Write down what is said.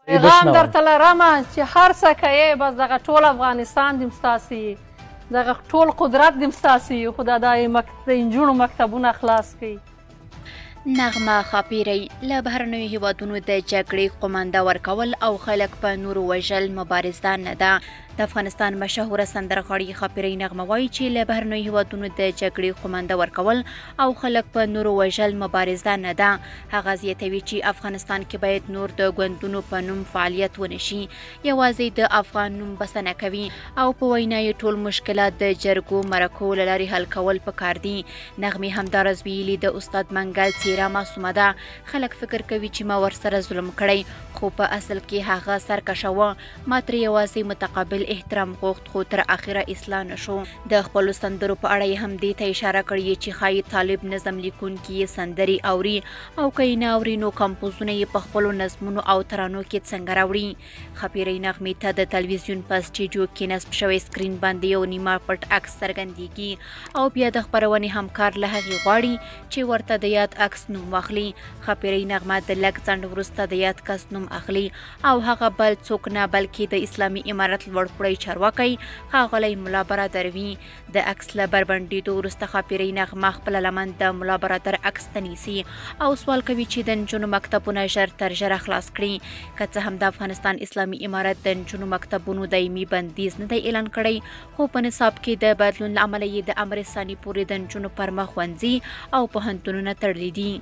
پیغام درته لرمه چې هر څه کوې بس دغه ټول افغانستان دې ستاسې دغه ټول قدرت دې ستاسې خو د نجونو مکتبونه خلاص کړي. نغمه خاپیری له بهرنیو هیوادونو د جګړې قومانده ورکول او خلک په نورو وژل مبارزه نه ده. د افغانستان مشهوره سندرغاړې خاپیری نغمه وایي چې له بهرنیو هیوادونو د جګړې قومانده ورکول او خلک په نورو وژل مبارزه نه ده. هغه زیاتوي چې افغانستان کې باید نور د ګوندونو په نوم فعالیت ونه شي، یوازې د افغان نوم بسنه کوي او په وینا یې ټول مشکلات د جرګو مرکو له لارې حل کول پکار دي. نغمې همداراز ویلي د استاد منګل څیره معصومه ده. خلک فکر کوي چې ما ورسره ظلم کړی، خو په اصل کې هغه سرکشه وه. ما ترې یوازې متقابل احترام غوښت، خو تر اخره اصلاح نشو. د خپلو سندرو په اړه یې هم دې ته اشاره کړې چې ښایي طالب نظم لیکونکي یې سندرې اوري او که یې نه اوري نو کمپوزونه یې په خپلو نظمونو او ترانو کې څنګه راوړي. خاپیری نغمې ته د تلویزیون په سټیډیو کې نصب شوی سکرین باندې یو نیمه پټ عکس څرګندیږي او بیا د خپرونې همکار له هغې غواړي چې ورته د یاد عکس نوم واخلي. خاپیری نغمه د لږ ځنډ وروسته د یاد کس نوم اخلي او هغه بل څوک نه بلکې د اسلامي امارت لوړپوړی چارواکی ښاغلی ملا برادر وي. د عکس له بربنډېدو وروسته خاپیری نغمه خپله لمن د ملا برادر عکس ته نیسي او سوال کوي چې د نجونو مکتبونه ژر تر ژره خلاص کړي. که څه هم د افغانستان اسلامي امارت د نجونو مکتبونو دایمي بندیز نه دی اعلان کړی، خو په نصاب کې د بدلون له امله یې د امر ثاني پورې د نجونو پر مخ ښوونځي او پوهنتونونه تړلي دي.